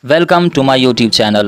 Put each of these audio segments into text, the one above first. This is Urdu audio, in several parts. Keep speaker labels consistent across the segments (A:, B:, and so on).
A: Welcome to my YouTube channel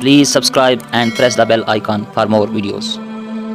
A: Please subscribe and press the bell icon for more videos.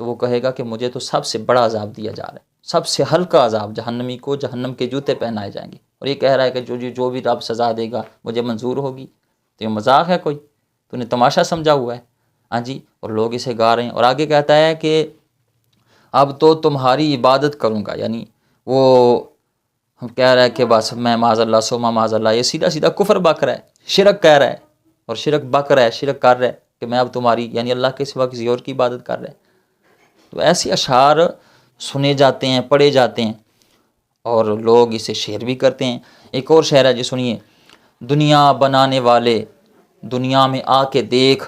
A: تو وہ کہے گا کہ مجھے تو سب سے بڑا عذاب دیا جا رہا ہے، سب سے ہلکا عذاب، جہنمی کو جہنم کے جوتے پہنائے جائیں گے، اور یہ کہہ رہا ہے کہ جو بھی رب سزا دے گا مجھے منظور ہوگی۔ تو یہ مذاق ہے کوئی؟ تو نے تماشا سمجھا ہوا ہے؟ ہاں جی، اور لوگ اسے گا رہے ہیں۔ اور آگے کہتا ہے کہ اب تو تمہاری عبادت کروں گا، یعنی وہ کہہ رہا ہے کہ بس میں معاذ اللہ سوما معاذ اللہ، یہ سیدھا سیدھا کفر بک رہا ہے، شرک کہہ رہا ہے، اور شرک بک رہا ہے، شرک کر رہا ہے کہ میں اب تمہاری، یعنی اللہ کے سوا کسی اور کی عبادت کر رہا ہے۔ تو ایسے اشعار سنے جاتے ہیں، پڑھے جاتے ہیں، اور لوگ اسے شیئر بھی کرتے ہیں۔ ایک اور شعر ہے جی، سنیے: دنیا بنانے والے دنیا میں آ کے دیکھ،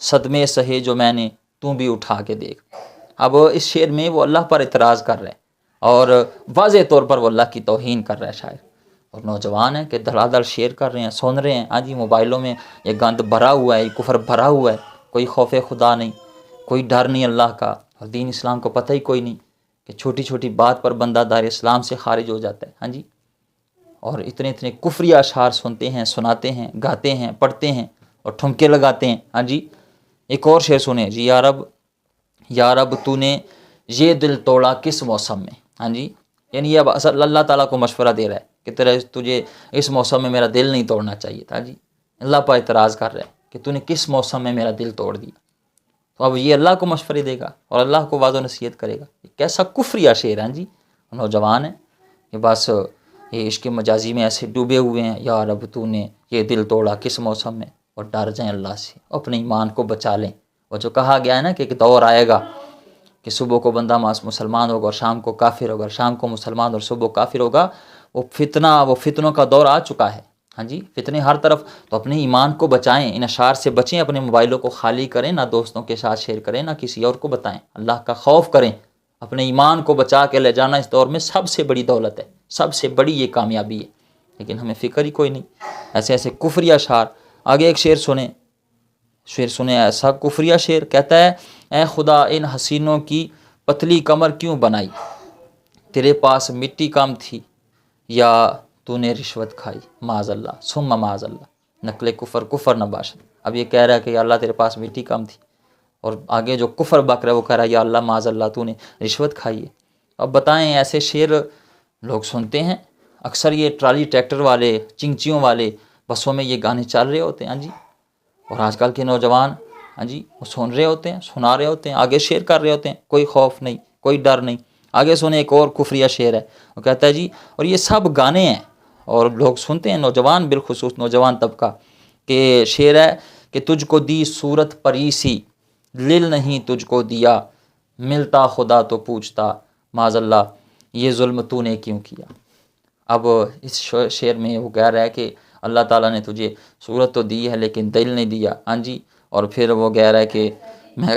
A: صدمے سہے جو میں نے تو بھی اٹھا کے دیکھ۔ اب اس شعر میں وہ اللہ پر اعتراض کر رہے ہیں، اور واضح طور پر وہ اللہ کی توہین کر رہا ہے شاعر، اور نوجوان ہیں کہ دھڑا دھڑ شیئر کر رہے ہیں، سن رہے ہیں۔ ہاں جی، موبائلوں میں یہ گند بھرا ہوا ہے، یہ کفر بھرا ہوا ہے، کوئی خوف خدا نہیں، کوئی ڈر نہیں اللہ کا، اور دین اسلام کو پتہ ہی کوئی نہیں کہ چھوٹی چھوٹی بات پر بندہ دار اسلام سے خارج ہو جاتا ہے۔ ہاں جی، اور اتنے اتنے کفری اشعار سنتے ہیں، سناتے ہیں، گاتے ہیں، پڑھتے ہیں، اور ٹھمکے لگاتے ہیں۔ ہاں جی، ایک اور شعر سنیں جی: یا رب تو نے یہ دل توڑا کس موسم میں۔ ہاں جی، یعنی یہ اب اصل اللہ تعالیٰ کو مشورہ دے رہا ہے کہ تجھے اس موسم میں میرا دل نہیں توڑنا چاہیے تھا۔ جی، اللہ پر اعتراض کر رہا ہے کہ تو نے کس موسم میں میرا دل توڑ دیا۔ تو اب یہ اللہ کو مشورے دے گا اور اللہ کو واضح نصیحت کرے گا۔ کیسا کفریہ شعر ہے جی، نوجوان ہیں کہ بس یہ عشق مجازی میں ایسے ڈوبے ہوئے ہیں، یا رب تو نے یہ دل توڑا کس موسم میں، اور ڈر جائیں اللہ سے، اپنے ایمان کو بچا لیں۔ اور جو کہا گیا ہے نا کہ ایک دور آئے گا کہ صبح کو بندہ مسلمان ہوگا اور شام کو کافر ہوگا، اور شام کو مسلمان اور صبح کافر ہوگا، وہ فتنوں کا دور آ چکا ہے۔ ہاں جی، فتنے ہر طرف، تو اپنے ایمان کو بچائیں، ان اشعار سے بچیں، اپنے موبائلوں کو خالی کریں، نہ دوستوں کے ساتھ شیئر کریں، نہ کسی اور کو بتائیں، اللہ کا خوف کریں، اپنے ایمان کو بچا کے لے جانا اس دور میں سب سے بڑی دولت ہے، سب سے بڑی یہ کامیابی ہے، لیکن ہمیں فکر ہی کوئی نہیں۔ ایسے ایسے کفری اشعار۔ آگے ایک شعر سنیں ایسا کفریہ شعر، کہتا ہے: اے خدا ان حسینوں کی پتلی کمر کیوں بنائی، تیرے پاس مٹی کم تھی یا تو نے رشوت کھائی، معاذ اللہ ثم معاذ اللہ، نقل کفر نہ باشد۔ اب یہ کہہ رہا ہے کہ یا اللہ تیرے پاس مٹی کم تھی، اور آگے جو کفر بک رہا ہے وہ کہہ رہا ہے یا اللہ معاذ اللہ تو نے رشوت کھائی ہے۔ اب بتائیں، ایسے شعر لوگ سنتے ہیں، اکثر یہ ٹرالی ٹریکٹر والے، چنگچیوں والے بسوں میں یہ گانے چل رہے ہوتے ہیں۔ ہاں جی، اور آج کل کے نوجوان ہاں جی وہ سن رہے ہوتے ہیں، سنا رہے ہوتے ہیں، آگے شیئر کر رہے ہوتے ہیں، کوئی خوف نہیں، کوئی ڈر نہیں۔ آگے سنیں ایک اور کفریہ شعر ہے، وہ کہتا ہے جی، اور یہ سب گانے ہیں اور لوگ سنتے ہیں، نوجوان بالخصوص نوجوان طبقہ، کہ شعر ہے کہ تجھ کو دی صورت پری سی، دل نہیں تجھ کو دیا، ملتا خدا تو پوچھتا معاذ اللہ یہ ظلم تو نے کیوں کیا۔ اب اس شعر میں وہ کہہ رہا ہے کہ اللہ تعالیٰ نے تجھے صورت تو دی ہے لیکن دل نہیں دیا۔ ہاں جی، اور پھر وہ کہہ رہا ہے کہ میں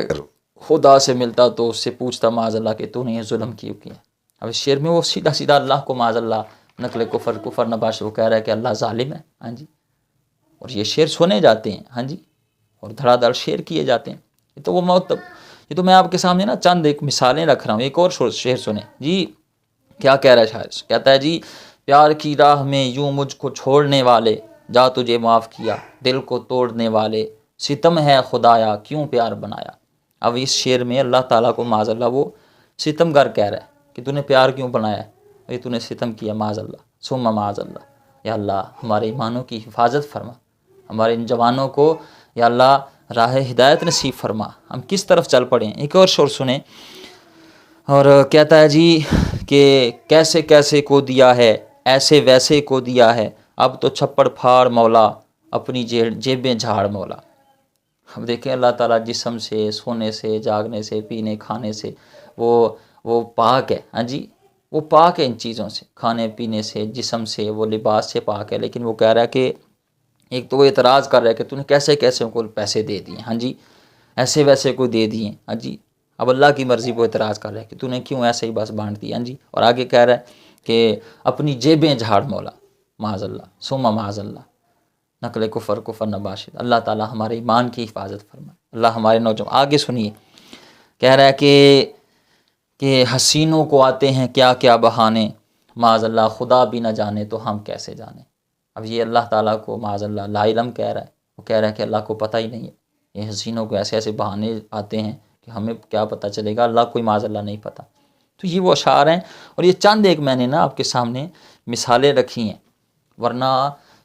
A: خدا سے ملتا تو اس سے پوچھتا معاذ اللہ کہ تو نے یہ ظلم کیوں کیا۔ اب اس شعر میں وہ سیدھا سیدھا اللہ کو معاذ اللہ نقل کفر نباش، وہ کہہ رہا ہے کہ اللہ ظالم ہے۔ ہاں جی، اور یہ شعر سنے جاتے ہیں، ہاں جی، اور دھڑا دھڑ شعر کیے جاتے ہیں۔ یہ تو میں آپ کے سامنے نا چند ایک مثالیں رکھ رہا ہوں۔ ایک اور شعر سنیں جی، کیا کہہ رہا ہے شاعر، کہتا ہے جی: پیار کی راہ میں یوں مجھ کو چھوڑنے والے، جا تجھے معاف کیا دل کو توڑنے والے، ستم ہے خدایا کیوں پیار بنایا۔ اب اس شعر میں اللہ تعالیٰ کو معاذ اللہ وہ ستم گر کہہ رہا ہے کہ تو نے پیار کیوں بنایا ہے، یہ تو نے ستم کیا معاذ اللہ ثم معاذ اللہ۔ یا اللہ ہمارے ایمانوں کی حفاظت فرما، ہمارے ان جوانوں کو یا اللہ راہ ہدایت نصیب فرما، ہم کس طرف چل پڑیں۔ ایک اور شعر سنیں، اور کہتا ہے جی کہ کیسے کیسے کو دیا ہے، ایسے ویسے کو دیا ہے، اب تو چھپڑ پھاڑ مولا، اپنی جیبیں جھاڑ مولا۔ اب دیکھیں اللہ تعالیٰ جسم سے، سونے سے، جاگنے سے، پینے کھانے سے وہ پاک ہے۔ ہاں جی، وہ پاک ہے ان چیزوں سے، کھانے پینے سے، جسم سے، وہ لباس سے پاک ہے، لیکن وہ کہہ رہا ہے کہ ایک تو وہ اعتراض کر رہا ہے کہ تو نے کیسے کیسے کو پیسے دے دیے، ہاں جی، ایسے ویسے کو دے دیے۔ ہاں جی، اب اللہ کی مرضی وہ اعتراض کر رہا ہے کہ تو نے کیوں ایسے ہی بس بانٹ دیا۔ ہاں جی، اور آگے کہہ رہا ہے کہ اپنی جیبیں جھاڑ مولا، معاذ اللہ ثم معاذ اللہ، نقل کفر نباشد۔ اللہ تعالیٰ ہمارے ایمان کی حفاظت فرمائے، اللہ ہمارے نوجوان۔ آگے سنیے، کہہ رہا ہے کہ حسینوں کو آتے ہیں کیا کیا بہانے، معاذ اللہ خدا بھی نہ جانے تو ہم کیسے جانے۔ اب یہ اللہ تعالیٰ کو معاذ اللہ لا علم کہہ رہا ہے، وہ کہہ رہا ہے کہ اللہ کو پتہ ہی نہیں ہے، یہ حسینوں کو ایسے ایسے بہانے آتے ہیں کہ ہمیں کیا پتہ چلے گا، اللہ کوئی معاذ اللہ نہیں پتہ۔ تو یہ وہ اشعار ہیں، اور یہ چند ایک میں نے نا آپ کے سامنے مثالیں رکھی ہیں، ورنہ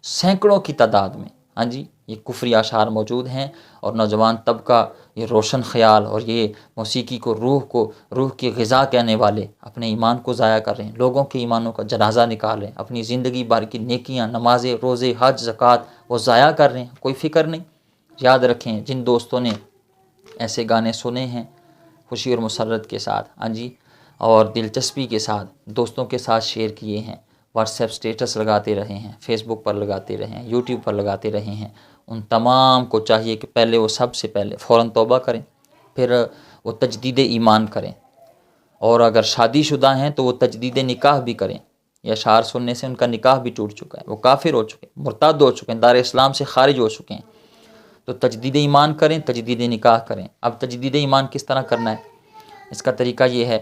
A: سینکڑوں کی تعداد میں ہاں جی یہ کفری اشعار موجود ہیں، اور نوجوان طبقہ یہ روشن خیال اور یہ موسیقی کو روح کی غذا کہنے والے اپنے ایمان کو ضائع کر رہے ہیں، لوگوں کے ایمانوں کا جنازہ نکال رہے ہیں، اپنی زندگی بھر کی نیکیاں، نمازیں، روزے، حج، زکوٰۃ وہ ضائع کر رہے ہیں، کوئی فکر نہیں۔ یاد رکھیں، جن دوستوں نے ایسے گانے سنے ہیں خوشی اور مسرت کے ساتھ ہاں جی اور دلچسپی کے ساتھ دوستوں کے ساتھ شیئر کیے ہیں، واٹس ایپ سٹیٹس لگاتے رہے ہیں، فیس بک پر لگاتے رہے ہیں، یوٹیوب پر لگاتے رہے ہیں، ان تمام کو چاہیے کہ پہلے وہ سب سے پہلے فوراً توبہ کریں، پھر وہ تجدید ایمان کریں، اور اگر شادی شدہ ہیں تو وہ تجدید نکاح بھی کریں۔ یہ اشعار سننے سے ان کا نکاح بھی ٹوٹ چکا ہے، وہ کافر ہو چکے ہیں، مرتد ہو چکے ہیں، دار اسلام سے خارج ہو چکے ہیں۔ تو تجدید ایمان کریں، تجدید نکاح کریں۔ اب تجدید ایمان کس طرح کرنا ہے؟ اس کا طریقہ یہ ہے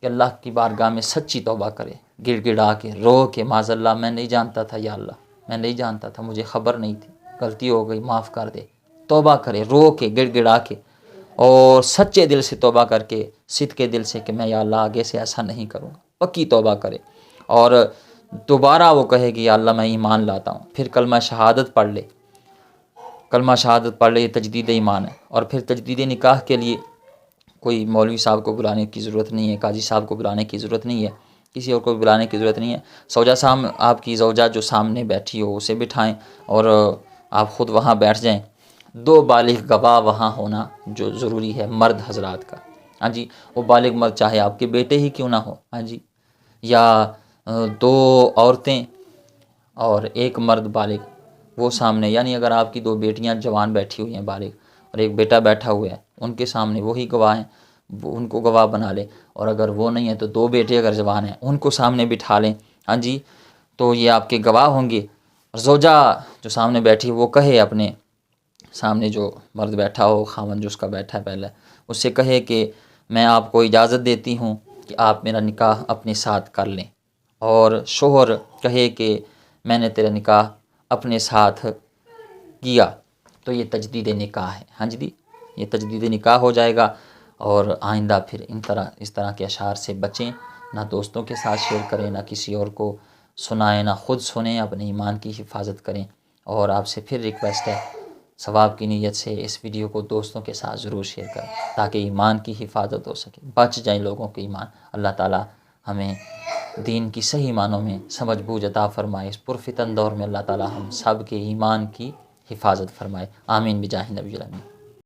A: کہ اللہ کی بارگاہ میں سچی توبہ کرے، گڑ گڑا کے، رو کے، معاذ اللہ میں نہیں جانتا تھا، یا اللہ میں نہیں جانتا تھا، مجھے خبر نہیں تھی، غلطی ہو گئی، معاف کر دے۔ توبہ کرے رو کے، گڑ گڑا کے، اور سچے دل سے توبہ کر کے، صدق کے دل سے کہ میں یا اللہ آگے سے ایسا نہیں کروں گا، پکی توبہ کرے، اور دوبارہ وہ کہے کہ یا اللہ میں ایمان لاتا ہوں، پھر کلمہ شہادت پڑھ لے، کلمہ شہادت پڑھ لے، یہ تجدید ایمان ہے۔ اور پھر تجدید نکاح کے لیے کوئی مولوی صاحب کو بلانے کی ضرورت نہیں ہے، قاضی صاحب کو بلانے کی ضرورت نہیں ہے، کسی اور کو بلانے کی ضرورت نہیں ہے۔ زوجہ صاحب، آپ کی زوجہ جو سامنے بیٹھی ہو اسے بٹھائیں، اور آپ خود وہاں بیٹھ جائیں۔ 2 بالغ گواہ وہاں ہونا جو ضروری ہے مرد حضرات کا ہاں جی، وہ بالغ مرد چاہے آپ کے بیٹے ہی کیوں نہ ہو ہاں جی، یا 2 عورتیں اور 1 مرد بالغ وہ سامنے، یعنی اگر آپ کی 2 بیٹیاں جوان بیٹھی ہوئی ہیں بالغ، اور 1 بیٹا بیٹھا ہوا ہے، ان کے سامنے وہی گواہ ہیں، وہ ان کو گواہ بنا لیں، اور اگر وہ نہیں ہے تو 2 بیٹے اگر جوان ہیں ان کو سامنے بٹھا لیں ہاں جی، تو یہ آپ کے گواہ ہوں گے۔ اور زوجہ جو سامنے بیٹھی وہ کہے اپنے سامنے جو مرد بیٹھا ہو، خاوند جو اس کا بیٹھا ہے پہلے، اس سے کہے کہ میں آپ کو اجازت دیتی ہوں کہ آپ میرا نکاح اپنے ساتھ کر لیں، اور شوہر کہے کہ میں نے تیرا نکاح اپنے ساتھ کیا، تو یہ تجدید نکاح ہے ہاں جی، یہ تجدید نکاح ہو جائے گا۔ اور آئندہ پھر اس طرح کے اشعار سے بچیں، نہ دوستوں کے ساتھ شیئر کریں، نہ کسی اور کو سنائیں، نہ خود سنیں، اپنے ایمان کی حفاظت کریں۔ اور آپ سے پھر ریکویسٹ ہے، ثواب کی نیت سے اس ویڈیو کو دوستوں کے ساتھ ضرور شیئر کریں تاکہ ایمان کی حفاظت ہو سکے، بچ جائیں لوگوں کے ایمان۔ اللہ تعالیٰ ہمیں دین کی صحیح معنوں میں سمجھ بوجھ عطا فرمائے، اس پرفتن دور میں اللہ تعالیٰ ہم سب کے ایمان کی حفاظت فرمائے، آمین بجاہ نبی الامین۔